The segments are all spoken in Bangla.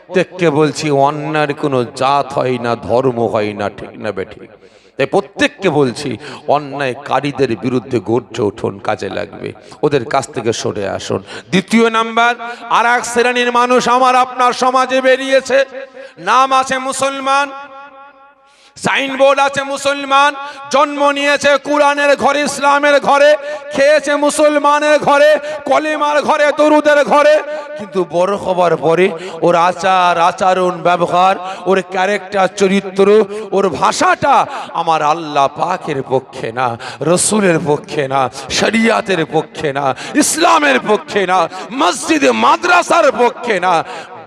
প্রত্যেককে বলছি অন্যায়ের কোনো জাত হয় না, ধর্ম হয় না, ঠিক না বেঠিক? তাই প্রত্যেককে বলছি অন্যায়কারীদের বিরুদ্ধে গর্জে উঠুন, কাজে লাগবে, ওদের কাছ থেকে সরে আসুন। দ্বিতীয় নাম্বার, আর এক শ্রেণীর মানুষ আমার আপনার সমাজে বেরিয়েছে, নাম আছে মুসলমান, সাইনবোর্ড আছে মুসলমান, জন্ম নিয়েছে কোরআনের ঘরে, ইসলামের ঘরে, খেয়েছে মুসলমানের ঘরে, কলিমার ঘরে, দরুদের ঘরে, কিন্তু বড় হবার পরে ওর আচার আচরণ ব্যবহার, ওর ক্যারেক্টার চরিত্র, ওর ভাষাটা আমার আল্লাহ পাকের পক্ষে না, রসুলের পক্ষে না, শরিয়াতের পক্ষে না, ইসলামের পক্ষে না, মসজিদ মাদ্রাসার পক্ষে না,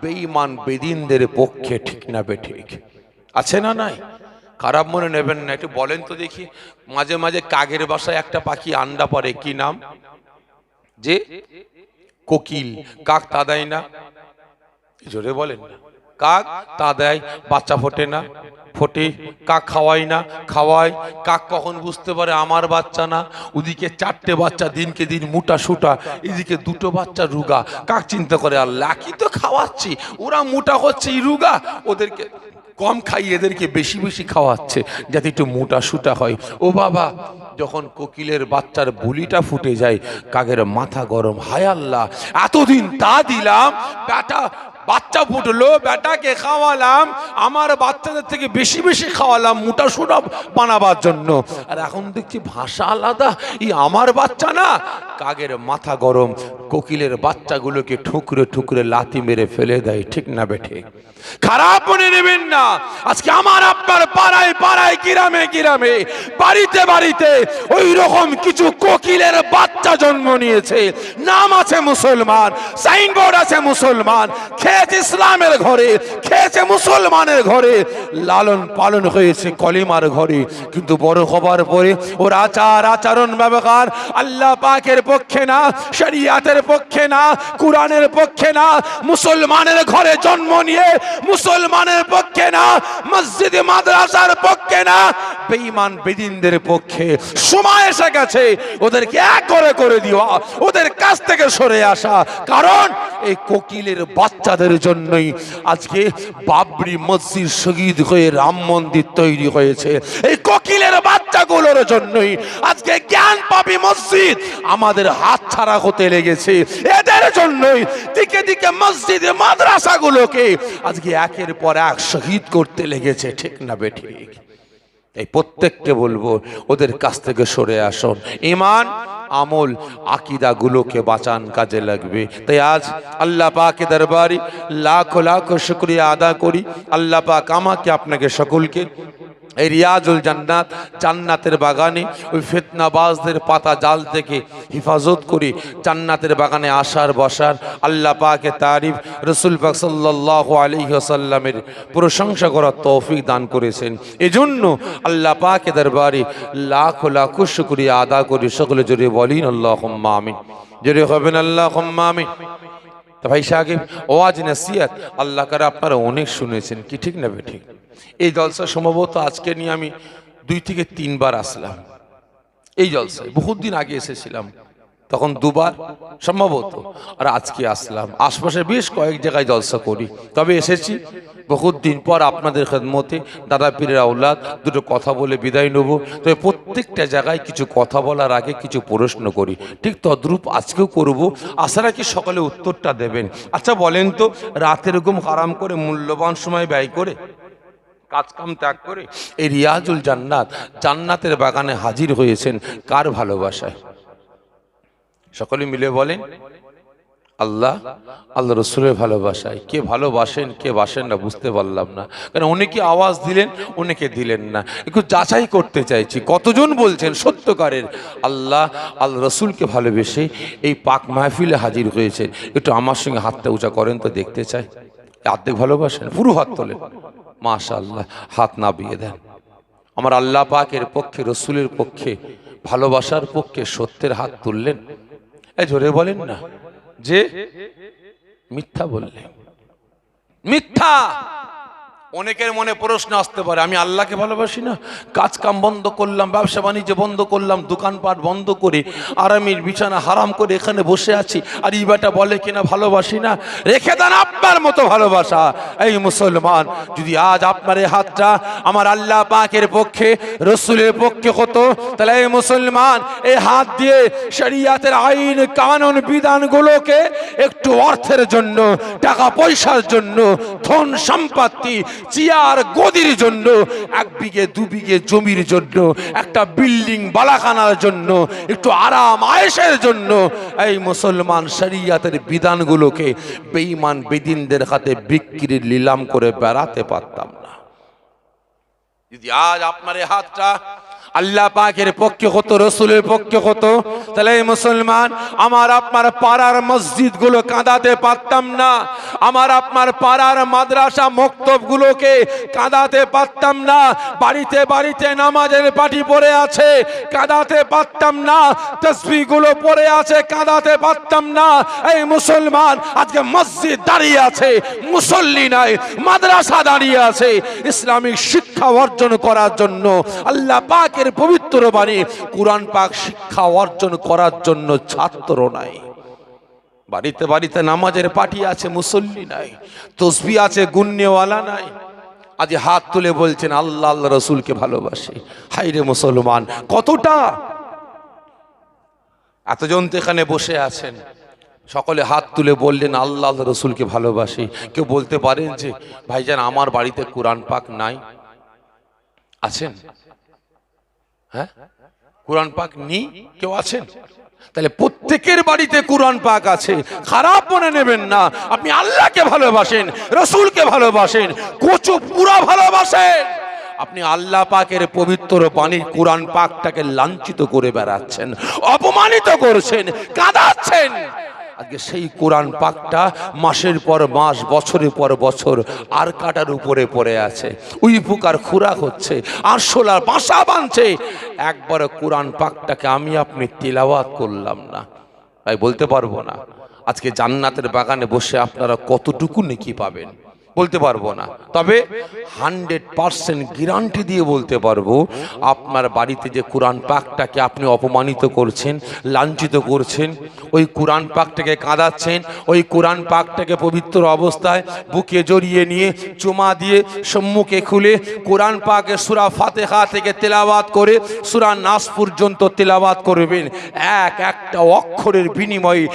বেঈমান বেদিনদের পক্ষে, ঠিক না বেঠিক? আছে না নাই? খারাপ মনে নেবেন না, একটু বলেন তো দেখি। মাঝে মাঝে কাকের বাসায় একটা পাখি আন্ডা পড়ে, কি নাম? যে কোকিল। কাক তা দেয় না? জোরে বলেন না। কাক তা দেয়, বাচ্চা ফোটে না? ফোটে। কাক খাওয়াই না? খাওয়ায়। কাক কখন বুঝতে পারে আমার বাচ্চা না? ওদিকে 4টে বাচ্চা দিনকে দিন মোটা সুটা, এদিকে 2টো বাচ্চা রুগা। কাক চিন্তা করে আল্লাহ কি তো খাওয়াচ্ছি, ওরা মোটা হচ্ছে রুগা, ওদেরকে কম খাই, এদেরকে বেশি বেশি খাওয়াচ্ছে যাতে একটু মোটা সুটা হয়। ও বাবা, যখন কোকিলের বাচ্চার বুলিটা ফুটে যায়, কাকের মাথা গরম, হায় আল্লাহ, এতদিন তা দিলাম, বেটা বাচ্চা ফুটলো, বেটাকে খাওয়ালাম, আমার বাচ্চাদের থেকে বেশি বেশি খাওয়ালাম মোটা সোটা বানাবার জন্য, আর এখন দেখছি ভাষা আলাদা, আমার বাচ্চা না। কাকের মাথা গরম, কোকিলের বাচ্চাগুলোকে ঠুকরে ঠুকরে লাথি মেরে ফেলে দেয়, ঠিক না বেঠে? খারাপ মনে নেবেন না, আজকে আমার আপনার পাড়ায় পাড়ায়, গ্রামে গ্রামে, বাড়িতে বাড়িতে ওই রকম কিছু কোকিলের বাচ্চা জন্ম নিয়েছে, নাম আছে মুসলমান, সাইনবোর্ড আছে মুসলমান, খেয়েছে ইসলামের ঘরে, খেয়েছে মুসলমানের ঘরে, লালন পালন হয়েছে কলিমার ঘরে, কিন্তু বড় হবার পরে ওর আচার আচরণ ব্যবহার আল্লাহ পাকের পক্ষে না, শরিয়াতের পক্ষে না, কোরআনের পক্ষে না, মুসলমানের ঘরে জন্ম নিয়ে মুসলমানের পক্ষে না, মসজিদ মাদ্রাসার পক্ষে না, বেঈমান বেদিনদের পক্ষে। সময় এসে গেছে ওদেরকে এক করে দিও, ওদের কাছ থেকে সরে আসা। কারণ এই কোকিলের বাচ্চাদের জন্যই আজকে বাবরি মসজিদ শহীদ হয়ে রাম মন্দির তৈরি হয়েছে, এই কোকিলের বাচ্চাগুলোর জন্যই আজকে জ্ঞান পাপী মসজিদ আমাদের হাত ছাড়া হতে লেগেছে, এদের জন্যই দিকে দিকে মসজিদ মাদ্রাসাগুলোকে আজকে একের পর এক শহীদ করতে লেগেছে, ঠিক না বেঠিক? এই প্রত্যেককে বলবো ওদের কাছ থেকে সরে আসুন, ঈমান আমল আকীদা গুলোকে বাঁচান, কাজে লাগবে। তাই আজ আল্লাহ পাকের দরবারে লাখ লাখ শুকরিয়া আদা করি। আল্লাহ পাক আমাকে আপনাকে সকলকে এই রিয়াজুল জান্নাত, জান্নাতের বাগানে ওই ফিতনাবাজদের পাতা জাল থেকে হিফাজত করে জান্নাতের বাগানে আসার বসার আল্লাহ পাকের তারিফ, রাসূল পাক সাল্লাল্লাহু আলাইহি ওয়াসাল্লামের প্রশংসা করার তৌফিক দান করেছেন। এজন্য আল্লাহ পাকের দরবারে লাখ লাখ শুকরিয়া আদা করি। সকলে জোরে বলেন আল্লাহুম্মা আমিন। জোরে হবেন আল্লাহুম্মা আমিন। তো ভাই সাহেব, ওয়াজ নসিহত আল্লাহ করে আপনারা অনেক শুনেছেন, কি ঠিক না বেঠিক? এই জলসা সম্ভবত আজকে নিয়ে আমি 2 থেকে 3 বার আসলাম। এই জলসায় বহুত দিন আগে এসেছিলাম, তখন 2 বার সম্ভবত, আর আজকে আসলাম। আশপাশে বেশ কয়েক জায়গায় জলসা করি, তবে এসেছি বহুত দিন পর আপনাদের খেদমতে, দাদা পীরের আওলাদ, দুটো কথা বলে বিদায় নেব। তবে প্রত্যেকটা জায়গায় কিছু কথা বলার আগে কিছু প্রশ্ন করি, ঠিক তদ্রূপ আজকেও করব। আশা রাখি সকালে উত্তরটা দেবেন। আচ্ছা বলেন তো, রাতের ঘুম হারাম করে মূল্যবান সময় ব্যয় করে, কাজ কাম ত্যাগ করে এই রিয়াজুল জান্নাত, জান্নাতের বাগানে হাজির হয়েছেন কার ভালোবাসায়? সকলে মিলে বলেন আল্লাহ, আল্লাহ রসুলের ভালোবাসায়। কে ভালোবাসেন কে বাসেন না বুঝতে পারলাম না, কারণ অনেকে আওয়াজ দিলেন অনেকে দিলেন না। একটু যাচাই করতে চাইছি কতজন বলছেন সত্যকারের আল্লাহ আল্লাহ রসুলকে ভালোবেসে এই পাক মাহফিলে হাজির হয়েছেন। একটু আমার সঙ্গে হাতটা উঁচা করেন তো দেখতে চাই। অর্ধেক ভালোবাসেন, পুরো হাত তোলেন, মাশাআল্লাহ। হাত নামিয়ে দেন। আমার আল্লাহ পাকের পক্ষে, রসুলের পক্ষে, ভালোবাসার পক্ষে সত্যের হাত তুললেন। এই জোরে বলেন না যে মিথ্যা বললেন, মিথ্যা অনেকের মনে প্রশ্ন আসতে পারে, আমি আল্লাহকে ভালোবাসি না, কাজ কাম বন্ধ করলাম, ব্যবসা বাণিজ্য বন্ধ করলাম, দোকানপাট বন্ধ করে আরামের বিছানা হারাম করে এখানে বসে আছি, আর ইবাটা বলে কিনা ভালোবাসি না। রেখে দেন আপনার মতো ভালোবাসা। এই মুসলমান, যদি আজ আপনার এই হাতটা আমার আল্লাহ পাকের পক্ষে, রসুলের পক্ষে হতো, তাহলে এই মুসলমান এই হাত দিয়ে শরিয়াতের আইন কানুন বিধানগুলোকে একটু অর্থের জন্য, টাকা পয়সার জন্য, ধন সম্পত্তি, চেয়ার গদির জন্য, 1 বিঘে 2 বিঘে জমির জন্য, একটা বিল্ডিং বালাখানার জন্য, একটু আরাম আয়েশের জন্য এই মুসলমান শরিয়াতের বিধানগুলোকে বেঈমান বেদিনদের হাতে বিক্রির নিলাম করে বেড়াতে পারতাম না। যদি আজ আপনার এই হাতটা আল্লাহ পাকের পক্ষে হতো, রসুলের পক্ষে হতো, তাহলে এই মুসলমান আমার আপনার পাড়ার মসজিদ গুলো কাঁদাতে পারতাম না, আমার আপনার পাড়ার মাদ্রাসা মক্তব গুলোকে কাঁদাতে পারতাম না, বাড়িতে বাড়িতে নামাজের পাটি পড়ে আছে কাঁদাতে পারতাম না, তাসবিহ গুলো পড়ে আছে কাঁদাতে পারতাম না। এই মুসলমান, আজকে মসজিদ দাঁড়িয়ে আছে, মুসল্লি নাই, মাদ্রাসা দাঁড়িয়ে আছে, ইসলামিক শিক্ষা অর্জন করার জন্য, আল্লাহ পাক পবিত্র বাণী কুরআন পাক শিক্ষা অর্জন করার জন্য ছাত্র নাই। বাড়িতে বাড়িতে নামাজের পাটি আছে, মুসল্লি নাই, তসবিহ আছে, গুন্নেওয়ালা নাই। আজ হাত তুলে বলছেন আল্লাহ আল্লাহ রসুলকে ভালোবাসি। হায়রে মুসলমান, কতটা! এতজন তো এখানে বসে আছেন, সকলে হাত তুলে বললেন আল্লাহ আল্লাহ রসুলকে ভালোবাসি। কেউ বলতে পারেন যে ভাইজান আমার বাড়িতে কুরআন পাক নাই? আছেন? হ্যাঁ, কুরআন পাক নেই কেউ আছেন? তাহলে প্রত্যেকের বাড়িতে কুরআন পাক আছে, খারাপ মনে নেবেন না। আপনি আল্লাহকে ভালোবাসেন, রসুলকে ভালোবাসেন, কচু পুরা ভালোবাসেন, আপনি আল্লাহ পাকের পবিত্র বাণী কুরআন পাকটাকে লাঞ্ছিত করে বেড়াচ্ছেন, অপমানিত করছেন, কাঁদাচ্ছেন। আজকে সেই কোরআন পাকটা মাসের পর মাস, বছরের পর বছর আর কাটার উপরে পড়ে আছে, উই ফুকার খুরাক হচ্ছে, আরশোলার বাসা বাঁধছে, একবার কোরআন পাকটাকে আমি আপনি তিলাওয়াত করলাম না। তাই বলতে পারবো না আজকে জান্নাতের বাগানে বসে আপনারা কতটুকু নেকি পাবেন, বলতে পারবো না। তবে 100% গ্যারান্টি দিয়ে বলতে পারবো, আপনার বাড়িতে যে কোরআন পাকটাকে আপনি অপমানিত করছেন, লাঞ্ছিত করছেন, ওই কোরআন পাকটাকে কাঁদাচ্ছেন, ওই কোরআন পাকটাকে পবিত্র অবস্থায় বুকে জড়িয়ে নিয়ে চুমা দিয়ে সম্মুখে খুলে কোরআন পাকে সূরা ফাতিহা থেকে তেলাওয়াত করে সূরা নাস পর্যন্ত তেলাওয়াত করবেন, এক একটা অক্ষরের বিনিময়ে,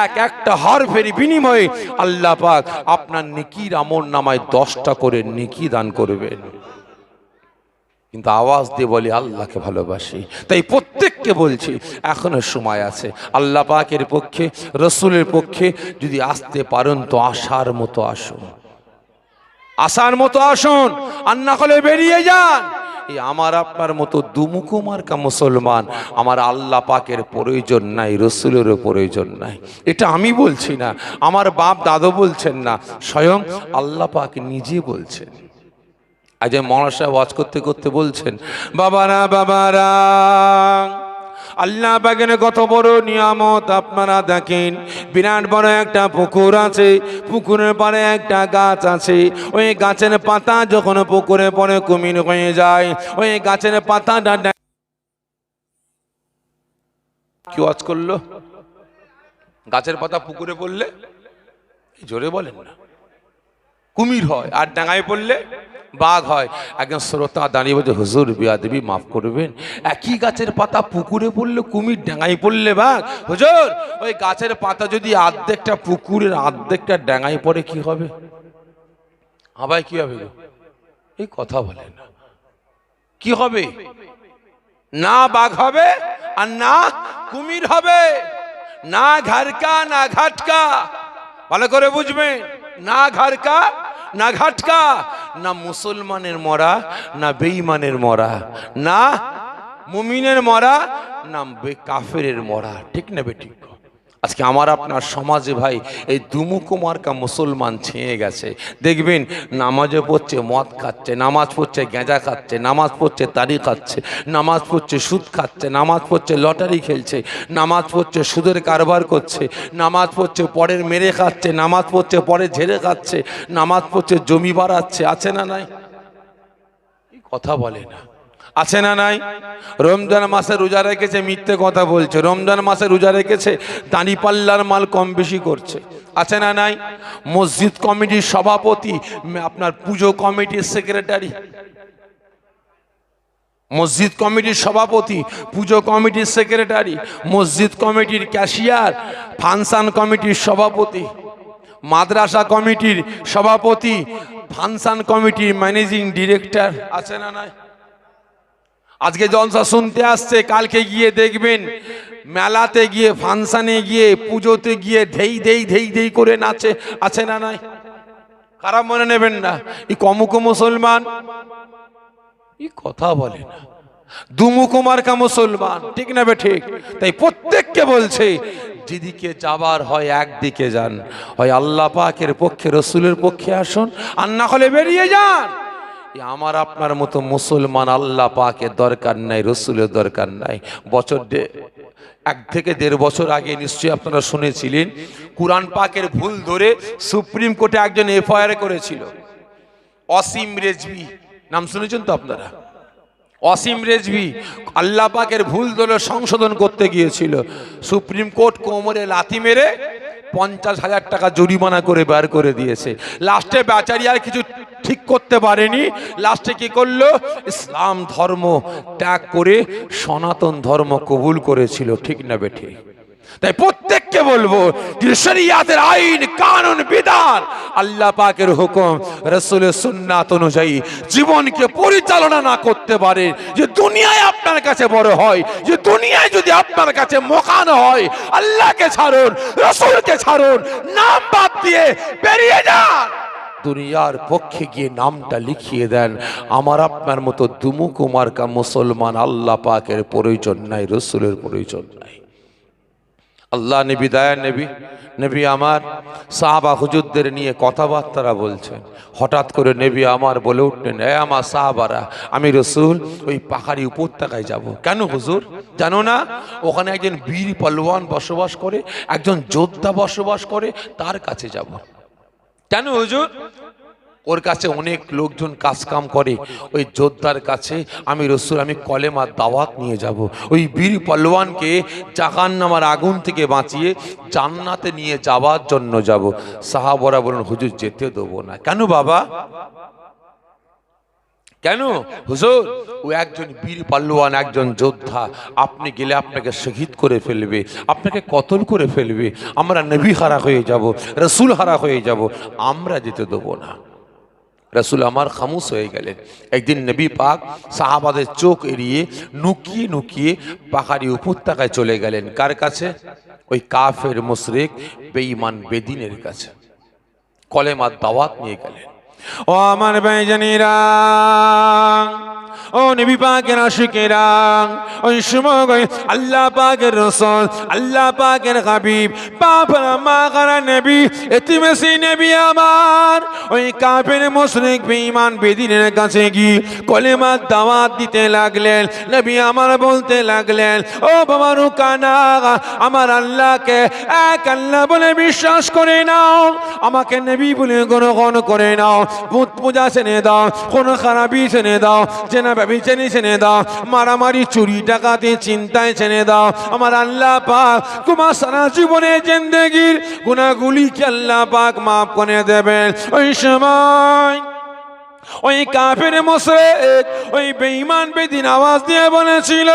এক একটা হরফের বিনিময়ে আল্লাহ পাক আপনার নেকির আমল নামায় 10টা করে নেকি দান করবেন। কিন্তু আওয়াজ দিয়ে বলি আল্লাহকে ভালোবাসি। তাই প্রত্যেককে বলছি এখনো সময় আছে, আল্লাহ পাকের পক্ষে, রসুলের পক্ষে যদি আসতে পারেন তো আসার মতো আসুন, আসার মতো আসুন, আর না হলে বেরিয়ে যান। এই আমার আপনার মতো দুমুখো মার্কা মুসলমান আমার আল্লাহ পাকের প্রয়োজন নাই, রসুলেরও প্রয়োজন নাই। এটা আমি বলছি না, আমার বাপ দাদু বলছেন না, স্বয়ং আল্লাহ পাক নিজে বলছেন। আজ মৌলানা সাহেব ওয়াজ করতে করতে বলছেন, বাবারা বাবারা, আল্লাহ পাকের কত বড় নিয়ামত আপনারা দেখেন। বিরাট বড় একটা পুকুর আছে, পুকুরের পাড়ে একটা গাছ আছে, ওই গাছের পাতা যখন পুকুরে পড়ে কুমির হয়ে যায়, ওই গাছের পাতাটা কি ওয়াজ করলো? গাছের পাতা পুকুরে পড়লে জোরে বলেন না, কুমির হয়, আর ডাঙায় পড়লে বাঘ হয়। একজন শ্রোতা দাঁড়িয়ে বলছে, হুজুর বিয়াদবি মাফ করবেন, একই গাছের পাতা পুকুরে পড়লে কুমির, ডাঙায় পড়লে বাঘ। হুজুর ওই গাছের পাতা যদি অর্ধেকটা পুকুরের অর্ধেকটা ডাঙায় পড়ে কি হবে? আবার কি হবে গো? এই কথা বলে না, কি হবে? না বাঘ হবে আর না কুমির হবে, না ঘাড়কা না ঘাটকা, ভালো করে বুঝবেন, না ঘাড়কা না ঘাটকা, না মুসলমানের মরা না বেঈমানের মরা, না মুমিনের মরা না কাফেরের মরা, ঠিক না বেঠিক? আজকে আমার আপনার সমাজে ভাই এই দুমুখো মার্কা মুসলমান ছেয়ে গেছে। দেখবেন নামাজে পড়ছে মদ খাচ্ছে, নামাজ পড়ছে গাঁজা খাচ্ছে, নামাজ পড়ছে তারি খাচ্ছে, নামাজ পড়ছে সুদ খাচ্ছে, নামাজ পড়ছে লটারি খেলছে, নামাজ পড়ছে সুদের কারবার করছে, নামাজ পড়ছে পরের মেরে খাচ্ছে, নামাজ পড়ছে পরের ঝেড়ে খাচ্ছে, নামাজ পড়ছে জমি বাড়াচ্ছে। আছে না নাই? কথা বলে না, আছে না নাই? রমজান মাসে রোজা রেখেছে, মিথ্যে কথা বলছে। রমজান মাসে রোজা রেখেছে, দাঁড়ি পাল্লার মাল কম বেশি করছে। আছে না নাই? মসজিদ কমিটির সভাপতি, আপনার পুজো কমিটির সেক্রেটারি, মসজিদ কমিটির সভাপতি, পুজো কমিটির সেক্রেটারি, মসজিদ কমিটির ক্যাশিয়ার, ফাংশন কমিটির সভাপতি, মাদ্রাসা কমিটির সভাপতি, ফাংশন কমিটির ম্যানেজিং ডিরেক্টর। আছে না নাই? আজকে জলসা শুনতে আসছে, কালকে গিয়ে দেখবেন মেলাতে গিয়ে, ফাংশনে গিয়ে, পুজোতে গিয়ে ধেই ধেই ধেই ধেই করে নাচে। আছে না নাই? খারাপ মনে নেবেন না, এই কমুকো মুসলমান এই কথা বলে না, দুমুখো মার্কা মুসলমান। ঠিক না বে ঠিক? তাই প্রত্যেককে বলছে যেদিকে যাবার হয় একদিকে যান, হয় আল্লাহ পাকের পক্ষে রসুলের পক্ষে আসুন, আর না হলে বেরিয়ে যান। আমার আপনার মতো মুসলমান আল্লাহ পাকের দরকার নাই, রসুলের দরকার নাই। বছর 1 থেকে 1.5 বছর আগে নিশ্চয়ই আপনারা শুনেছিলেন, কুরআন পাকের ভুল ধরে সুপ্রিম কোর্টে একজন এফআইআর করেছিল। অসীম রেজভি নাম শুনেছেন তো আপনারা? অসীম রেজভি আল্লাহ পাকের ভুল ধরে সংশোধন করতে গিয়েছিল। সুপ্রিম কোর্ট কোমরে লাথি মেরে 50,000 টাকা জরিমানা করে বের করে দিয়েছে। লাস্টে বেচারি আর কিছু ঠিক করতে পারেনি। লাস্টে কি করলো? ইসলাম ধর্ম ত্যাগ করে সনাতন ধর্ম কবুল করেছিল। ঠিক না বেঠে? তাই প্রত্যেককে বলবো যে শরিয়াতের আইন কানুন বিধান, আল্লাহ পাকের হুকুম, রাসূলের সুন্নাত অনুযায়ী জীবনকে পরিচালনা না করতে পারে, যে দুনিয়ায় আপনার কাছে বড় হয়, যে দুনিয়ায় যদি আপনার কাছে মোকান হয়, আল্লাহকে ছাড়ুন, রাসূলকে ছাড়ুন, নাম বাদ দিয়ে বেরিয়ে যান। দুনিয়ার পক্ষে গিয়ে নামটা লিখিয়ে দেন। আমার আপনার মতো দুমুখো মার্কা মুসলমান আল্লাহ পাকের প্রয়োজন নাই, রাসূলের প্রয়োজন নাই। আল্লাহ নবী, দয়া নবী, নবী আমার সাহাবা হুজুরদের নিয়ে কথাবার্তা বলছেন। হঠাৎ করে নবী আমার বলে উঠলেন, এ আমার সাহাবারা, আমি রসুল ওই পাহাড়ি উপত্যকায় যাব। কেন হুজুর? জানো না ওখানে একজন বীর পালোয়ান বসবাস করে, একজন যোদ্ধা বসবাস করে, তার কাছে যাব। কেন হুজুর? ওর কাছে অনেক লোকজন কাজ কাম করে, ওই যোদ্ধার কাছে আমি রসুল, আমি কলেমার দাওয়াত নিয়ে যাব। ওই বীর পালোয়ানকে জাহান্নামের আগুন থেকে বাঁচিয়ে জান্নাতে নিয়ে যাওয়ার জন্য যাব। সাহাবারা বলেন, হুজুর যেতে দেবো না। কেন বাবা? কেন হুজুর? ও একজন বীর পালোয়ান, একজন যোদ্ধা, আপনি গেলে আপনাকে শহীদ করে ফেলবে, আপনাকে কতল করে ফেলবে, আমরা নবী হারা হয়ে যাব, রসুল হারা হয়ে যাব, আমরা যেতে দেবো না। রসুল আমার খামোশ হয়ে গেলেন। একদিন নবী পাক সাহাবাদের চোখ এড়িয়ে নুকিয়ে নুকিয়ে পাহাড়ি উপত্যকায় চলে গেলেন। কার কাছে? ওই কাফের মুশরিক বেঈমান বেদিনের কাছে। কলেমার দাওয়াত নিয়ে গেলেন। ও আমার ভাইজানেরা, ও নবী পাকের আশিকেরা, ওই সময় আল্লাহ পাকের রাসূল, আল্লাহ পাকের হাবিব, বাবা মা করা নবী, এতিমেসি নবী আমার ওই কাফের মুশরিক বেঈমান বেদিনের কাছে গিয়ে কলেমার দাওয়াত দিতে লাগলেন। নবী আমার বলতে লাগলেন, ও বাবা রুকানা, আমার আল্লাহকে এক আল্লাহ বলে বিশ্বাস করে নাও, আমাকে নবী বলে গ্রহণ করে নাও, ভূত পূজা ছেড়ে দাও, কোন খারাপি ছেড়ে দাও, জেনা ব্যভিচারী ছেড়ে দাও, মারামারি চুরি ডাকাতি চিন্তায় ছেড়ে দাও। আমার আল্লাহ পাক তোমার সারা জীবনের জিন্দেগির গুনাহগুলিকে আল্লাহ পাক মাফ করে দেবেন। ওই সময় ওই কাফের মুশরিক ওই বেঈমান বেদিন আওয়াজ দিয়ে বলেছিল,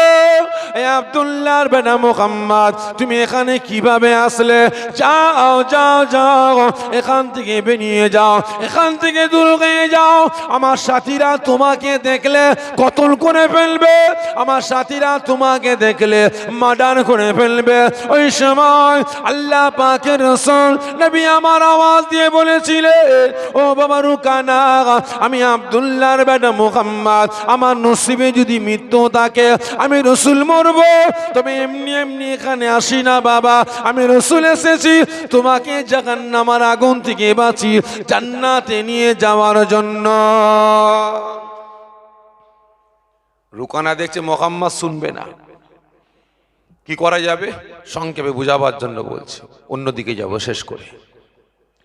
এ আব্দুল্লাহর বেটা মুহাম্মদ, তুমি এখানে কিভাবে আসলে? যাও যাও যাও, এখান থেকে বেরিয়ে যাও, এখান থেকে দূর হয়ে যাও। আমার সাথীরা তোমাকে দেখলে কতল করে ফেলবে, আমার সাথীরা তোমাকে দেখলে মার্ডার করে ফেলবে। ওই সময় আল্লাহ পাকের রাসূল নবী আমার আওয়াজ দিয়ে বলেছিলেন, ও বাবা রুকানা, আমি আব্দুল্লাহর বেটা মুহাম্মদ, আমার নসিবে যদি মৃত্যু থাকে আমি রসুল মরব, তবে এমনি এমনি এখানে আসি না বাবা, আমি রসুল এসেছি তোমাকে জাহান্নামের আগুন থেকে বাঁচিয়ে জান্নাতে নিয়ে যাওয়ার জন্য। রুকানা দেখছে মুহাম্মদ শুনবে না, কি করা যাবে? সংক্ষেপে বুঝাবার জন্য বলছি, অন্যদিকে যাব শেষ করে।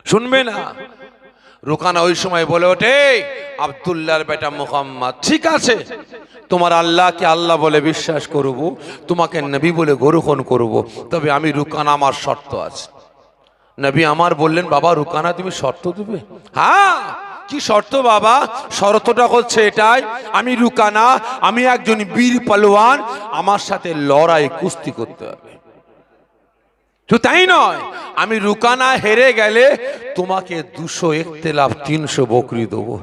শুনবে না। রুকানা ওই সময় বলে ওঠে, আব্দুল্লাহর বেটা মুহাম্মদ, ঠিক আছে তোমার আল্লাহকে আল্লাহ বলে বিশ্বাস করব, তোমাকে নবী বলে গ্রহণ করব, তবে আমি রুকানা আমার শর্ত আছে। নবী আমার বললেন, বাবা রুকানা তুমি শর্ত দেবে? হ্যাঁ। কি শর্ত বাবা? শর্তটা হচ্ছে এটাই, আমি রুকানা, আমি একজন বীর পালোয়ান, আমার সাথে লড়াই কুস্তি করতে হবে। তো তাই নয়, আমি রুকানা হেরে গেলে তোমাকে 200 ইখতিলাফ 300 বকরি দেবো।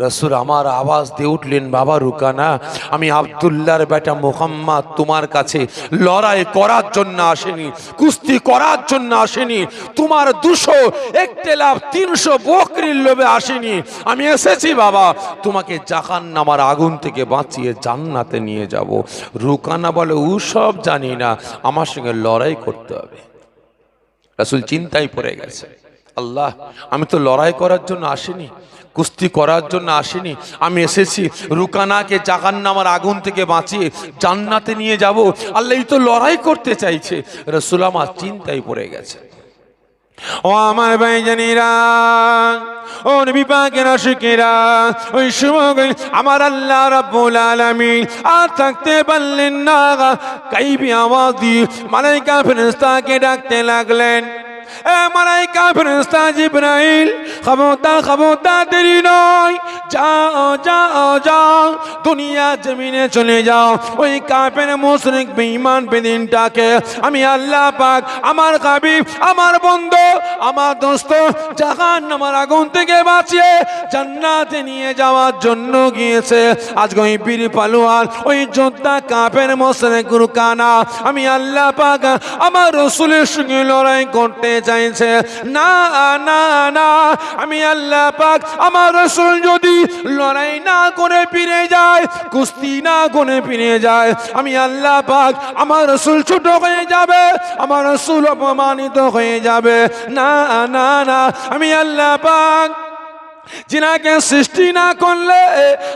রসুল আমার আওয়াজ দিয়ে উঠলেন, বাবা রুকানা, আমি আব্দুল্লাহর বেটা মুহাম্মদ তোমার কাছে লড়াই করার জন্য আসেনি, কুস্তি করার জন্য আসেনি, তোমার 200 ইখতিলাফ 300 বকরির লোভে আসেনি, আমি এসেছি বাবা তোমাকে জাহান্নামের আগুন থেকে বাঁচিয়ে জান্নাতে নিয়ে যাব। রুকানা বলে, ও সব জানি না, আমার সঙ্গে লড়াই করতে হবে। রসুল চিন্তায় পড়ে গেছে, আল্লাহ আমি তো লড়াই করার জন্য আসিনি, কুস্তি করার জন্য আসিনি, আমি এসেছি রুকানাকে জাহান্নামের আগুন থেকে বাঁচিয়ে জান্নাতে নিয়ে যাব। আল্লাহ এই তো লড়াই করতে চাইছে। রাসূল আমার চিন্তায় পড়ে গেছে। ও আমার ভাইজানেরা, ও নবী পাকের আশিকেরা, ওই সময় আমার আল্লাহ রাব্বুল আলামিন আর থাকতে পারলেন না, গায়বী আওয়াজ দিয়ে মালায়েকা ফেরেশতাকে ডাকতে লাগলেন, মালায়েকা ফেরেশতা জিবরাইল, খবরদার দেরি নয়, যাও যাও যাও, দুনিয়া জমিনে চলে যাও, ওই কাফের মুশরিক বেঈমান বেদিনটাকে আমি আল্লাহ পাক আমার হাবিব, আমার বন্ধু, আমার দোস্ত জাহান্নামের আগুন থেকে বাঁচিয়ে জান্নাতে নিয়ে যাওয়ার জন্য গিয়েছে। আজকে ওই বীর পালোয়ান, ওই যোদ্ধা কাফের মুশরিক রুকানা আমি আল্লাহ পাক আমার রাসূলের সঙ্গে লড়াই করতে চাইছে। না না না, আমি আল্লাহ পাক আমার রাসূল যদি লড়াই না করে ফিরে যায়, কুস্তি না করে ফিরে যায়, আমি আল্লাহ পাক আমার রাসূল ছোট হয়ে যাবে, আমার রাসূল অপমানিত হয়ে যাবে। না না না, আমি আল্লাহ পাক जिनाके सृष्टि ना करले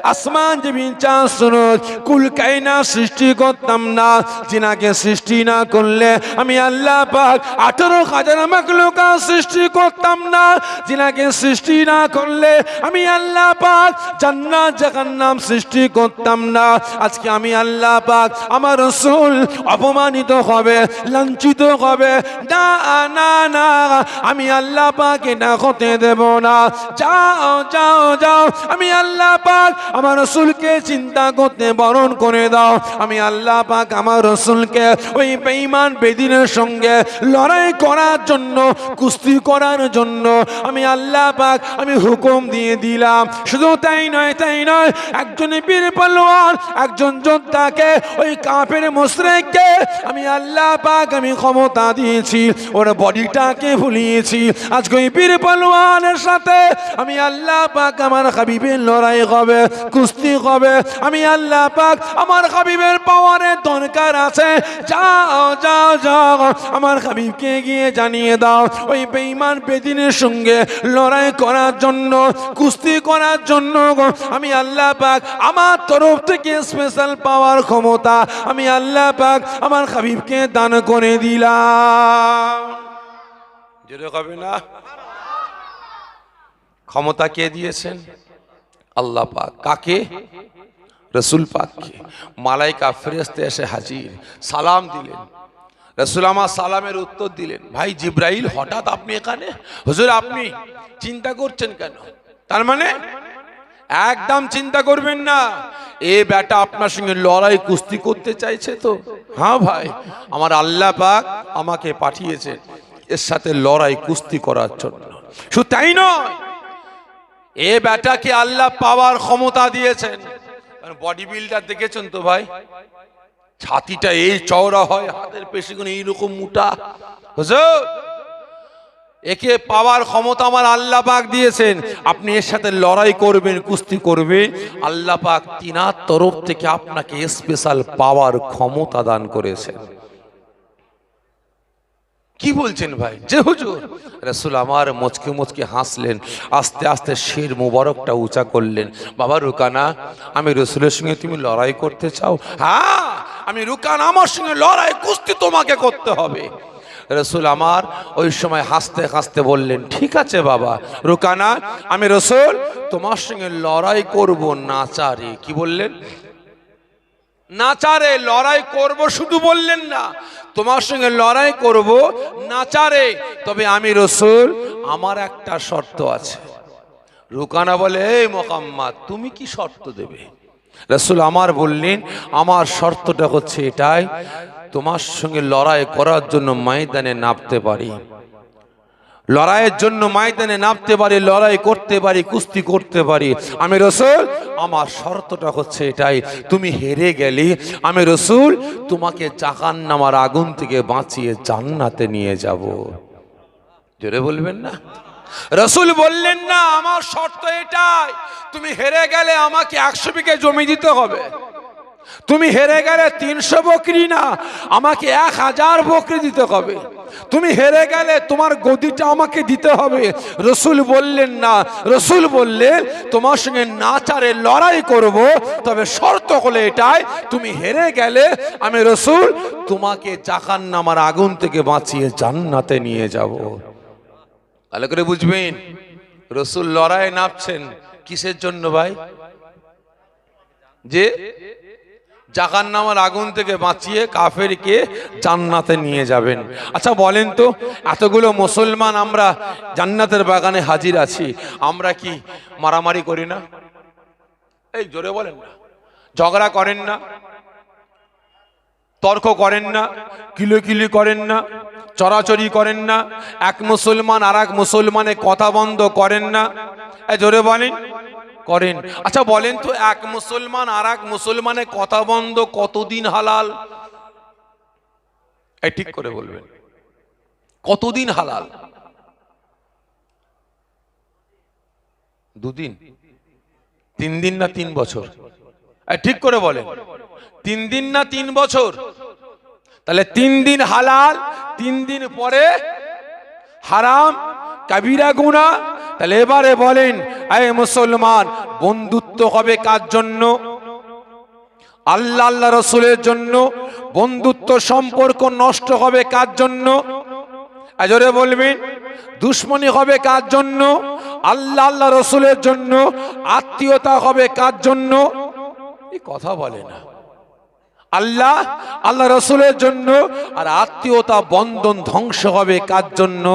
आसमान जमीन चाँद सूरज कुल कायनात सृष्टि करताम ना, जिनाके सृष्टि ना करले आमी आल्लाह पाक 18,000 मखलूका सृष्टि करताम ना, जिनाके सृष्टि ना करले आमी आल्लाह पाक জান্নাত জাহান্নাম সৃষ্টি করতাম না। আজকে আমি আল্লাহ পাক আমার রাসূল অপমানিত হবে, লাঞ্ছিত হবে। না না না, আমি আল্লাহ পাক এটা হতে দেব না। যাও যাও যাও, আমি আল্লাহ পাক আমার রাসূলকে চিন্তা করতে বারণ করে দাও। আমি আল্লাহ পাক আমার রাসূলকে ওই বেঈমান বেদিনের সঙ্গে লড়াই করার জন্য, কুস্তি করার জন্য আমি আল্লাহ পাক আমি হুকুম দিয়ে দিলাম। শুধু তাই নয়, তাই নয়, একজন বীর পালোয়ান, একজন যোদ্ধাকে, ওই কাফের মুশরিককে আমি আল্লাহ পাক আমি ক্ষমতা দিয়েছি, ওর বডিটাকে ভুলিয়েছি। আজকে ওই বীর পালোয়ানের সাথে আমি আল্লাহ পাক আমার হাবিবের লড়াই হবে, কুস্তি হবে। আমি আল্লাহ পাক আমার হাবিবের পাওয়ারের দরকার আছে। যাও যাও যাও, আমার হাবিবকে গিয়ে জানিয়ে দাও ওই বেঈমান বেদিনের সঙ্গে লড়াই করার জন্য, কুস্তি করার জন্য আমি আল্লাহ পাক আমার তরফ থেকে স্পেশাল পাওয়ার ক্ষমতা আমি আল্লাহ পাক আমার হাবিবকে দান করে দিলাম। জোরে হবে না? ক্ষমতা কে দিয়েছেন? আল্লাহ পাক। কাকে? রাসূল পাককে। মালায়েকা ফেরেশতা এসে হাজির, সালাম দিলেন। রাসূল আমার সালামের উত্তর দিলেন, ভাই জিবরাইল হঠাৎ আপনি এখানে? হুজুর আপনি চিন্তা করছেন কেন? তার মানে একদম চিন্তা করবেন না, এ বেটা আপনার সঙ্গে লড়াই কুস্তি করতে চাইছে তো? হ্যাঁ ভাই, আমার আল্লাহ পাক আমাকে পাঠিয়েছেন এর সাথে লড়াই কুস্তি করার জন্য। শুধু তাই নয়, এ বেটাকে আল্লাহ পাওয়ার ক্ষমতা দিয়েছেন। বডি বিল্ডার দেখেছেন তো ভাই, ছাতিটা এই চওড়া হয়, হাতের পেশিগুলো এইরকম মোটা। হুজুর একে পাওয়ার ক্ষমতা আমার আল্লাহ পাক দিয়েছেন। আপনি এর সাথে লড়াই করবেন, কুস্তি করবেন, আল্লাহ পাক তিনার তরফ থেকে আপনাকে স্পেশাল পাওয়ার ক্ষমতা দান করেছেন। কি বলছেন ভাই? যে হুজুর। রাসূল আমার মুচকি মুচকি হাসলেন, আস্তে আস্তে শির মুবারকটা উঁচা করলেন। বাবা রুকানা, আমি রাসূলের সঙ্গে তুমি লড়াই করতে চাও? হ্যাঁ আমি রুকানা, আমার সঙ্গে লড়াই কুস্তি তোমাকে করতে হবে। রাসূল আমার ওই সময় হাসতে হাসতে বললেন, ঠিক আছে বাবা রুকানা, আমি রাসূল তোমার সঙ্গে লড়াই করব নাচারে। কি বললেন? নাচারে লড়াই করব শুধু বললেন না, তোমার সঙ্গে লড়াই করব নাচারে। তবে আমি রাসূল, আমার একটা শর্ত আছে। রুকানা বলে, এই মুহাম্মদ তুমি কি শর্ত দেবে? রাসূল আমার বললেন, আমার শর্তটা হচ্ছে এটাই, তোমার সঙ্গে লড়াই করার জন্য ময়দানে নামতে পারি, লড়াইয়ের জন্য ময়দানে নামতে পারি, লড়াই করতে পারি, কুস্তি করতে পারি। আমি রাসূল, আমার শর্তটা হচ্ছে এটাই, তুমি হেরে গেলে আমি রাসূল তোমাকে জাহান্নামের আগুন থেকে বাঁচিয়ে জান্নাতে নিয়ে যাব। জোরে বলবেন না? রাসূল বললেন না, আমার শর্ত এটাই, তুমি হেরে গেলে আমাকে 100 বিঘা জমি দিতে হবে। তুমি হেরে গেলে 300 বকরি না, আমাকে 1000 বকরি দিতে হবে। তুমি হেরে গেলে তোমার গদিটা আমাকে দিতে হবে। রাসূল বললেন না, রাসূল বললেন তোমার সঙ্গে নাচারে লড়াই করব, তবে শর্ত হলো এটাই, তুমি হেরে গেলে আমি রাসূল তোমাকে জাহান্নামের আগুন থেকে বাঁচিয়ে জান্নাতে নিয়ে যাব। ভালো করে বুঝবেন, রাসূল লড়াই নামছেন কিসের জন্য ভাই? যে জাহান্নামের আগুন থেকে বাঁচিয়ে কাফেরকে জান্নাতে নিয়ে যাবেন। আচ্ছা বলেন তো, এতগুলো মুসলমান আমরা জান্নাতের বাগানে হাজির আছি, আমরা কি মারামারি করি না? এই জোরে বলেন না। ঝগড়া করেন না, তর্ক করেন না, কিলোকিলি করেন না, চরাচরি করেন না, এক মুসলমান আর এক মুসলমানের কথা বন্ধ করেন না? এই জোরে বলেন, করেন। আচ্ছা বলেন তো, এক মুসলমান আর এক মুসলমানের কথা বন্ধ কতদিন হালাল? এই ঠিক করে বলবেন, কতদিন হালাল? 2 দিন, 3 দিন না 3 বছর? এই ঠিক করে বলেন, 3 দিন না 3 বছর? তাহলে 3 দিন হালাল, 3 দিন পরে হারাম, কাবিরা গুনাহ। তাহলে এবারে বলেন, এই মুসলমান, বন্ধুত্ব হবে কার জন্য? আল্লাহ আল্লাহ রাসূলের জন্য। বন্ধুত্ব সম্পর্ক নষ্ট হবে কার জন্য? জোরে বলবেন। দুশ্মনী হবে কার জন্য? আল্লাহ আল্লাহ রাসূলের জন্য। আত্মীয়তা হবে কার জন্য? এই কথা বলে না। আল্লাহ আল্লাহ রাসূলের জন্য। আর আত্মীয়তা বন্ধন ধ্বংস হবে কার জন্য?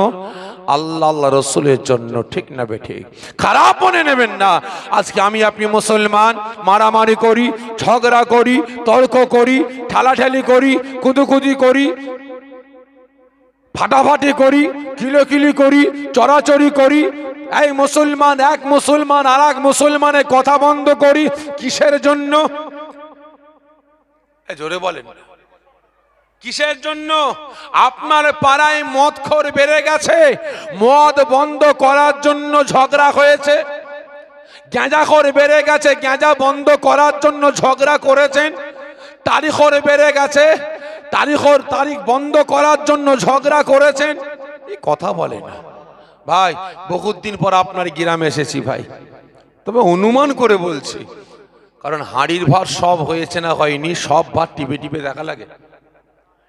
আল্লাহ আল্লাহ রাসূলের জন্য। ঠিক না বেঠিক? খারাপ মনে নেবেন না। আজকে আমি আপনি মুসলমান মারামারি করি, ঝগড়া করি, তর্ক করি, ঠেলাঠেলি করি, কুদুকুদি করি, ফাটাফাটি করি, কিলোকিলি করি, চরাচরি করি। এই মুসলমান, এক মুসলমান আর এক মুসলমানের কথা বন্ধ করি, কিসের জন্য? জোরে বলেন, কিসের জন্য? আপনার পাড়ায় মদখোর বেড়ে গেছে, মদ বন্ধ করার জন্য ঝগড়া হয়েছে। গাঁজাখোর বেড়ে গেছে, গাঁজা বন্ধ করার জন্য ঝগড়া করেছেন। তারিখোর বেড়ে গেছে, তারিখ বন্ধ করার জন্য ঝগড়া করেছেন। এই কথা বলে না ভাই। বহুত দিন পর আপনার গ্রামে এসেছি ভাই, তবে অনুমান করে বলছি, কারণ হাঁড়ির ভাত সব হয়েছে না হয়নি, সব ভাত টিপে টিপে দেখা লাগে।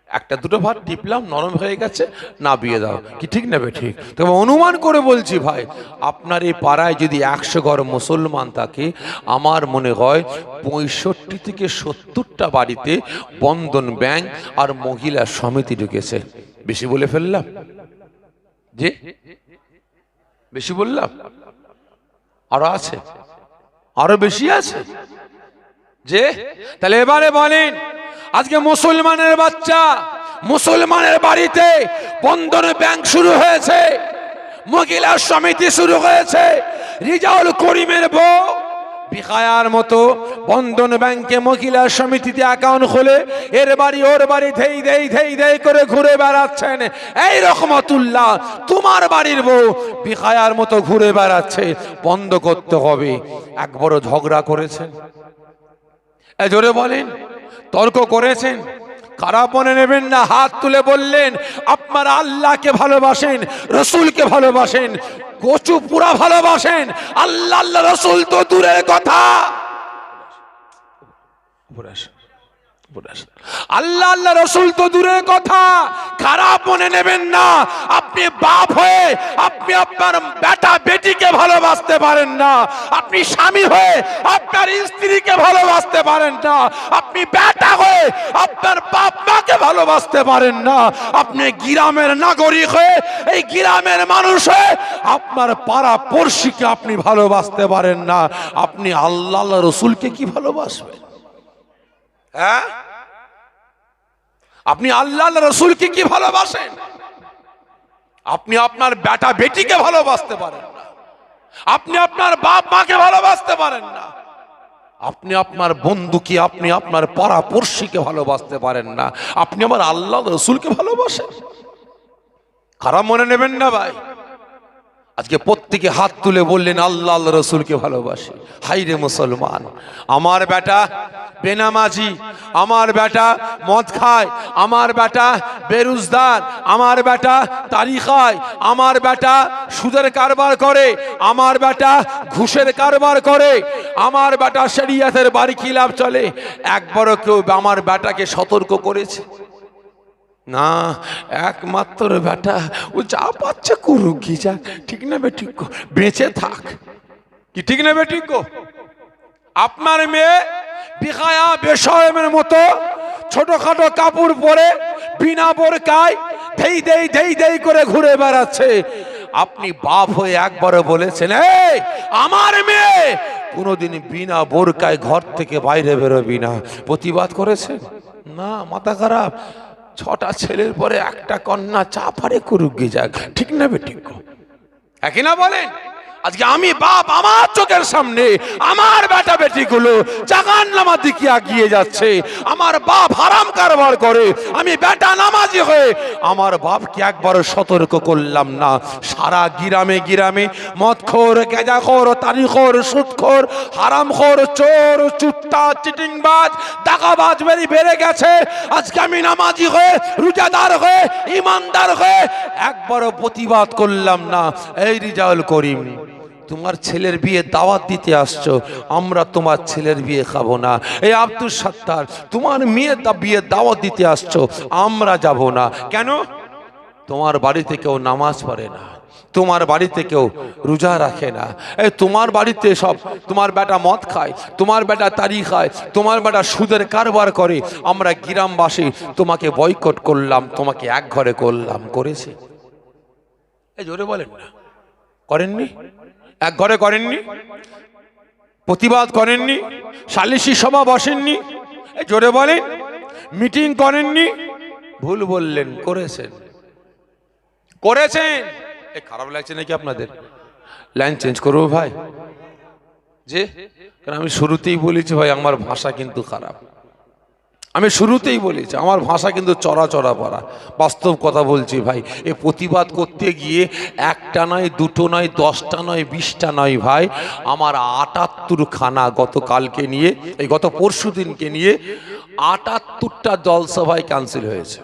একটা দুটো ভাত টিপলাম, নরম হয়ে গেছে, না বিয়ে দাও। কি ঠিক না বে ঠিক? তবে অনুমান করে বলছি ভাই, আপনার এই পাড়ায় যদি 100 ঘর মুসলমান থাকে, আমার মনে হয় 65 থেকে 70টা বাড়িতে বন্ধন ব্যাংক আর মহিলা সমিতি ঢুকেছে। বেশি বলে ফেললাম? যে বেশি বললাম? আরো আছে, আরো বেশি আছে। যে তাহলে এবারে বলেন, আজকে মুসলমানের বাচ্চা, মুসলমানের বাড়িতে বন্ধন ব্যাংক শুরু হয়েছে, মহিলা সমিতি শুরু হয়েছে। রিজাউল করিমের বউ ভিখায়ার মতো বন্ধন ব্যাংকে মহিলা সমিতিতে অ্যাকাউন্ট খুলে এর বাড়ি ওর বাড়ি ধেই দেই করে ঘুরে বেড়াচ্ছেন। এই রহমতুল্লাহ, তোমার বাড়ির বউ ভিখায়ার মতো ঘুরে বেড়াচ্ছে, বন্ধ করতে হবে। একবারও ঝগড়া করেছেন? জোরে বলেন, তর্ক করেছেন? খারাপ মনে নেবেন না, হাত তুলে বললেন আপনারা আল্লাহকে ভালোবাসেন, রসুলকে ভালোবাসেন, কচু পুরা ভালোবাসেন, আল্লাহ রসুল তো দূরের কথা। আল্লাহ রসুল তো দূরের কথা, খারাপ মনে নেবেন না। আপনি বাপ হয়ে আপনি আপনার বেটা বেটিকে ভালোবাসতে পারেন না, আপনি স্বামী হয়ে আপনার স্ত্রীকে ভালোবাসতে পারেন না, আপনি বেটা হয়ে আপনার বাপ মাকে ভালোবাসতে পারেন না, আপনি গ্রামের নাগরিক হয়ে এই গ্রামের মানুষ হয়ে আপনার পাড়া পড়শিকে আপনি ভালোবাসতে পারেন না, আপনি আল্লাহ রসুলকে কি ভালোবাসবেন? হ্যাঁ, আপনি আল্লাহ রসুলকে কি ভালোবাসেন? আপনি আপনার বেটা বেটিকে ভালোবাসতে পারেন না, আপনি আপনার বাপ মাকে ভালোবাসতে পারেন না, আপনি আপনার বন্ধুকে, আপনি আপনার পাড়া পড়শিকে ভালোবাসতে পারেন না, আপনি আমার আল্লাহ রসুলকে ভালোবাসেন। খারাপ মনে নেবেন না ভাই। আজকে প্রত্যেকে হাত তুলে বললেন আল্লাহ রসুলকে ভালোবাসি। হাই রে মুসলমান, আমার বেটা বেনামাজি, আমার বেটা মদ খায়, আমার বেটা বেরোজগার, আমার বেটা তারি খায়, আমার বেটা সুদের কারবার করে, আমার বেটা ঘুষের কারবার করে, আমার বেটা শরিয়তের বাড়ি খিলাফ চলে, একবারও কেউ আমার বেটাকে সতর্ক করেছে? না, একমাত্র বেটা ও যা পাচ্ছে করুক, কি যাক, ঠিক না বেঠিক, বেঁচে থাক, কি ঠিক না বেঠিক? আপনার মেয়ে ভিখায়া বেশরমের মতো ছোটখাটো কাপড় পরে বিনা বোরকায় দেই করে ঘুরে বেড়াচ্ছে, আপনি বাপ হয়ে একবারও বলেছেন এই আমার মেয়ে কোনোদিন বিনা বোরকায় ঘর থেকে বাইরে বেরোবি না? প্রতিবাদ করেছেন? না, মাথা খারাপ। 6টা ছেলের পরে একটা কন্যা চাপারে করুক গে যাক, ঠিক না বেঠিক? একই না বলেন? আজকে আমি বাপ, আমার চোখের সামনে আমার বেটা বেটি গুলো জাহান্নামের দিকে এগিয়ে যাচ্ছে, আমার বাপ হারাম কারবার করে, আমি বেটা নামাজি হয়ে আমার বাপকে একবারও সতর্ক করলাম না। সারা গ্রামে গ্রামে মদখোর, গেজাখোর, তারিখোর, সুদখোর, হারামখোর, চোর, চুট্টা, চিটিংবাজ, দাগাবাজ বেড়ে গেছে। আজকে আমি নামাজি হয়ে, রোজাদার হয়ে, ইমানদার হয়ে একবারও প্রতিবাদ করলাম না। এই রিজাউল করিম, তোমার ছেলের বিয়ে দাওয়াত দিতে আসছো, আমরা তোমার ছেলের বিয়ে খাবো না। এই আব্দুল সত্তার, তোমার মেয়ের বিয়ে দাওয়াত দিতে আসছো, আমরা যাব না। কেন? তোমার বাড়িতে কেউ নামাজ পড়ে না, তোমার বাড়িতে কেউ রোজা রাখে না, এই তোমার বাড়িতে সব, তোমার বেটা মদ খায়, তোমার বেটা তারি খায়, তোমার বেটা সুদের কারবার করে, আমরা গ্রামবাসী তোমাকে বয়কট করলাম, তোমাকে এক ঘরে করলাম। করেছে? এই জোরে বলেন না, করেননি? এক ঘরে করেননি? প্রতিবাদ করেননি? সালিশি সভা বসেননি? এই জোরে বলেন, মিটিং করেননি? ভুল বললেন, করেছেন, করেছেন। এই খারাপ লাগছে নাকি আপনাদের? লাইন চেঞ্জ করবো ভাই? যে কারণ আমি শুরুতেই বলেছি ভাই, আমার ভাষা কিন্তু খারাপ, আমি শুরুতেই বলেছি আমার ভাষা কিন্তু চড়া পড়া, বাস্তব কথা বলছি ভাই। এ প্রতিবাদ করতে গিয়ে একটা নয়, দুটো নয়, 10টা নয়, 20টা নয় ভাই, আমার 78খানা গতকালকে নিয়ে, এই গত পরশু দিনকে নিয়ে 78টা জলসভায় ক্যান্সেল হয়েছে।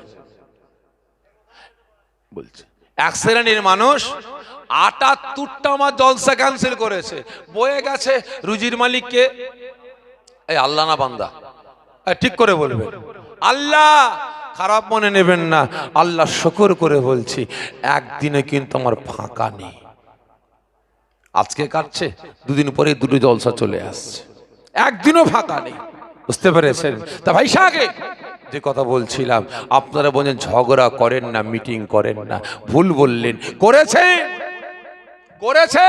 বলছে এক শ্রেণীর মানুষ 78টা আমার জলসা ক্যান্সেল করেছে, বয়ে গেছে। রুজির মালিককে? এই আল্লাহ না বান্দা? ঠিক করে বলবেন আল্লাহ, খারাপ মনে নেবেন না, আল্লাহ শুকর করে বলছি একদিনে কিন্তু আমার ফাঁকা নেই। আজকে কাটছে, দুদিন পরে দুটো জলসা চলে আসছে, একদিনও ফাঁকা নেই। বুঝতে পেরেছেন? তা ভাই সাগে যে কথা বলছিলাম, আপনারা বলেন ঝগড়া করেন না, মিটিং করেন না, ভুল বললেন। করেছেন, করেছে।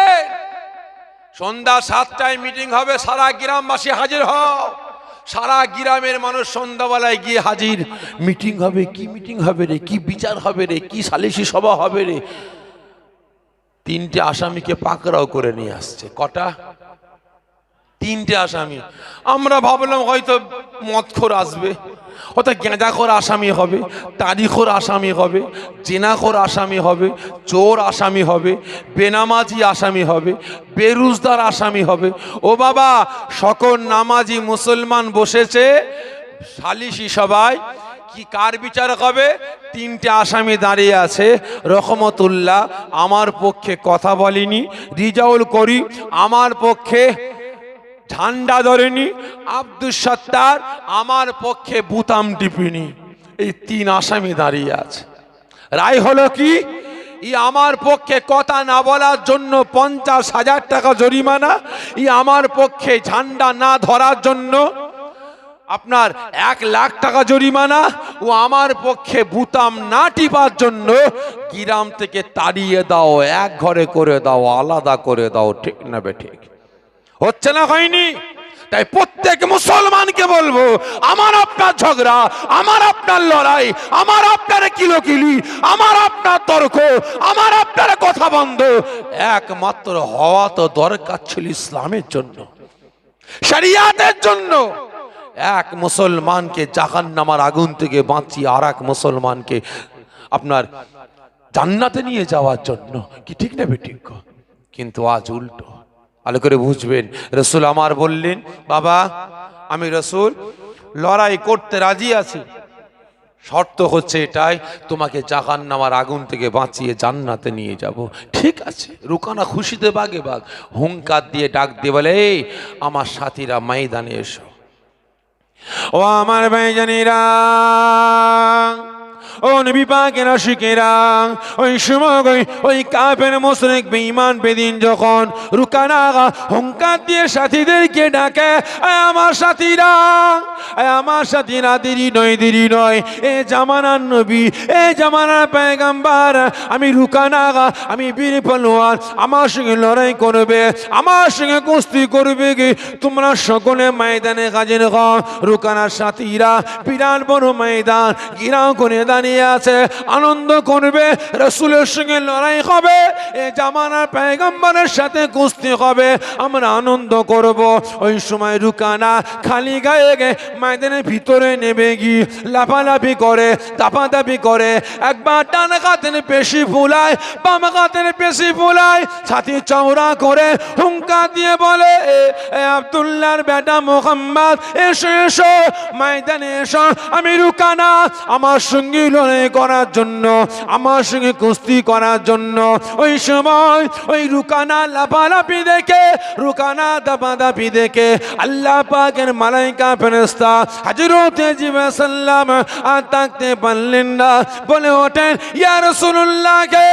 সন্ধ্যা 7টায় মিটিং হবে, সারা গ্রামবাসী হাজির হও। সারা গ্রামের মানুষ সন্ধ্যাবেলায় গিয়ে হাজির। মিটিং হবে, কি মিটিং হবে রে, কি বিচার হবে রে, কি সালিশি সভা হবে রে? 3টে আসামিকে পাকড়াও করে নিয়ে আসছে। কটা? তিনটে আসামি। আমরা ভাবলাম হয়তো মদখোর আসবে, হয়তো গেঁজাখোর আসামি হবে, তারিখোর আসামি হবে, জেনাখোর আসামি হবে, চোর আসামি হবে, বেনামাজি আসামি হবে, বেরুজদার আসামি হবে। ও বাবা, সকল নামাজি মুসলমান বসেছে সালিশি সবাই, কি কার বিচার হবে? তিনটে আসামি দাঁড়িয়ে আছে। রহমতুল্লাহ আমার পক্ষে কথা বলেনি, রিজাউল করিম আমার পক্ষে ঝান্ডা ধরেনি, আব্দুল সত্তার আমার পক্ষে বুতাম টিপিনি। এই তিন আসামি দাঁড়িয়ে আছে। রায় হলো কি? আমার পক্ষে কথা না বলার জন্য 50,000 টাকা জরিমানা, আমার পক্ষে ঝান্ডা না ধরার জন্য আপনার 1 লাখ টাকা জরিমানা, ও আমার পক্ষে বুতাম না টিপার জন্য গ্রাম থেকে তাড়িয়ে দাও, এক ঘরে করে দাও, আলাদা করে দাও। ঠিক না বেঠিক? হচ্ছে না হয়নি? তাই প্রত্যেক মুসলমানকে বলবো, আমার আপনার ঝগড়া, আমার আপনার লড়াই, আমার আপনার কিলোকিলি, আমার আপনার তর্ক, আমার আপনার কথা বন্ধ একমাত্র হওয়া তো দরকার ছিল ইসলামের জন্য, শরিয়াতের জন্য। এক মুসলমানকে জাহান্নামের আগুন থেকে বাঁচিয়ে আর এক মুসলমানকে আপনার জান্নাতে নিয়ে যাওয়ার জন্য। কি ঠিক না বেঠিক? কিন্তু আজ উল্টো। ভালো করে বুঝবেন, রসুল আমার বললেন, বাবা আমি রসুল লড়াই করতে রাজি আছি, শর্ত হচ্ছে এটাই, তোমাকে জাহান্নামের আগুন থেকে বাঁচিয়ে জান্নাতে নিয়ে যাব। ঠিক আছে। রুকানা খুশিতে বাগে বাগ, হুঙ্কার দিয়ে ডাক দিয়ে বলে, এই আমার সাথীরা ময়দানে এসো। ও আমার ভাইজানেরা, ও নবী পাকের আশিকেরা, ওই সময় ওই কাফের মুশরিক বেঈমান বেদিন যখন রুকানা হুঙ্কার দিয়ে সাথীদেরকে ডাকে, আমার সাথীরা, আমার সাথীরা, দেরি নয়, এ জামানার নবী, এ জামানার পয়গম্বর, আমি রুকানা, আমি বীর পালোয়ান, আমার সঙ্গে লড়াই করবে, আমার সঙ্গে কুস্তি করবে কি? তোমরা সকলে ময়দানে হাজির হও। রুকানার সাথীরা বিরাট বড় ময়দান ঘেরাও করে দাঁড়িয়ে আছে, আনন্দ করবে, রাসূলের সঙ্গে লড়াই হবে, এ জামানার পয়গম্বরের সাথে কুস্তি হবে, আমরা আনন্দ করব। ওই সময় রুকানা খালি গায়ে ময়দানের ভিতরে নেমে গিয়ে লাফালাফি করে, দাপাদাপি করে, একবার ডান হাতের পেশি ফুলায়, বাম হাতের পেশি ফুলায়, ছাতি চওড়া করে হুঙ্কার দিয়ে বলে, এ আব্দুল্লাহর বেটা মুহাম্মদ, এসো এসো ময়দানে এসো, আমি রুকানা, আমার সঙ্গে লড়াই করার জন্য, আমার সঙ্গে কুস্তি করার জন্য। ওই সময় ওই রুকানা লাফালাফি দেখে, রুকানা দাপাদাপি দেখে আল্লাহ পাকের মালাইকা ফেরেশতা হযরত জিবরাইল সাল্লাম আর থাকতে পারলেন না, বলে ওঠেন, ইয়া রাসূলুল্লাহ, কে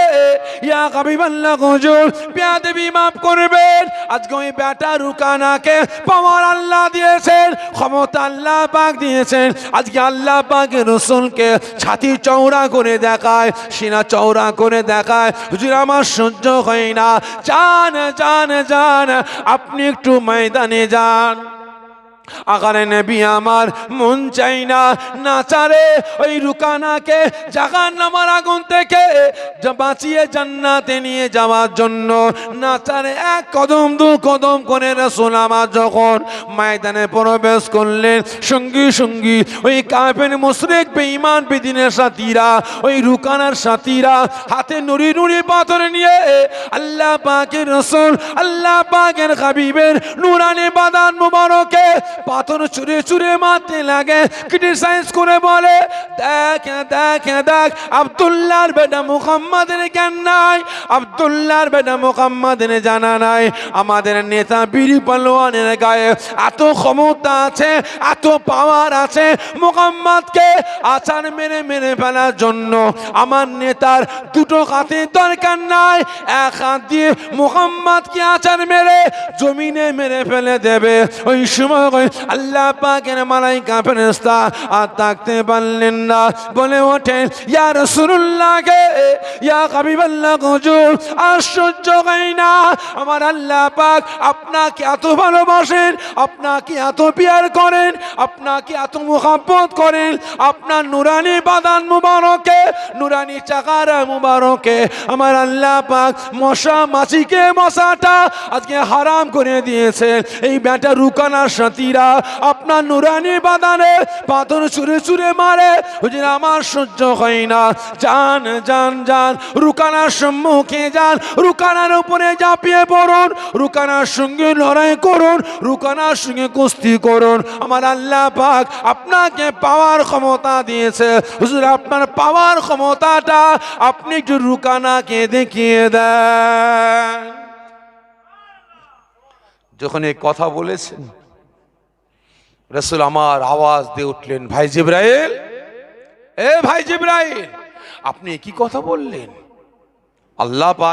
ইয়া হাবিবাল্লাহ, হুজুর বেয়াদবি মাফ করবেন, আজকে ওই বেটা রুকানাকে পাওয়ার আল্লাহ দিয়েছেন, ক্ষমতা আল্লাহ পাক দিয়েছেন, আজকে আল্লাহ পাকের রাসূলকে ছাতি চওড়া করে দেখায়, সিনা চওড়া করে দেখায়, হুজুর আমার সহ্য হয় না, যান যান যান, আপনি একটু ময়দানে যান। আগারে নবী আমার মন চাই না নাচারে ওই রুকানাকে জাহান্নামের আগুন থেকে বাঁচিয়ে জান্নাতে নিয়ে যাওয়ার জন্য, নাচারে এক কদম দু কদম করে রাসূল আমার যখন ময়দানে প্রবেশ করলেন, সঙ্গী সঙ্গী ওই কাফের মুশরিক বেঈমান বেদিনের সাথীরা, ওই রুকানার সাথীরা হাতে নুরি নুরি পাথর নিয়ে আল্লাহ পাকের রাসূল, আল্লাহ পাকের হাবিবের নুরানি বাদান মুবারকে পাথর চুরে চুরে মারতে লাগে, ক্রিটিসাইজ করে বলে, দেখ দেখ দেখ, আব্দুল্লাহর বেটা মুহাম্মাদের জ্ঞান নাই, আব্দুল্লাহর বেটা মুহাম্মাদের জানা নাই, আমাদের নেতা বীর পালোয়ানের গায়ে এত ক্ষমতা আছে, এত পাওয়ার আছে, মুহাম্মাদকে আছাড় মেরে মেরে ফেলার জন্য আমার নেতার দুটো হাতের দরকার নাই, এক হাত দিয়ে মুহাম্মাদকে আছাড় মেরে জমিনে মেরে ফেলে দেবে। ওই সময় সময় আল্লাহ পাকের মালাইকা ফেরেশতা আর থাকতে পারলেন না, বলে ওঠেন ইয়া রাসূলুল্লাহ গে, ইয়া হাবিবাল্লাহ হুজুর, আর সহ্য হয় না। আমার আল্লাহ পাক আপনাকে এত ভালোবাসেন, আপনাকে এত পিয়ার করেন, আপনাকে এত মুহাব্বত করেন, আপনার নুরানি বাদান মুবারকে, নুরানি চাকারা মুবারকে আমার আল্লাহ পাক মশা মাছিকে মশাটা আজকে হারাম করে দিয়েছে। এই বেটা রুকানার সাথীরা আপনার নুরানি বাদানে পাথর ছুঁড়ে ছুঁড়ে মারে, হুজুর আমার সহ্য হয় না। যান যান যান, রুকানার সম্মুখে যান, রুকানার উপরে ঝাঁপিয়ে পড়ুন, রুকানার সঙ্গে লড়াই করুন, রুকানার সঙ্গে কুস্তি করুন। আমার আল্লাহ পাক আপনাকে পাওয়ার ক্ষমতা দিয়েছে, হুজুর আপনার পাওয়ার ক্ষমতাটা আপনি একটু রুকানাকে দেখিয়ে দেন। যখন এই কথা বলেছেন রাসূল আমার আওয়াজ দিয়ে উঠলেন, ভাই জিবরাইল, এ ভাই জিবরাইল, আপনি কি কথা বললেন? আল্লাহ পাক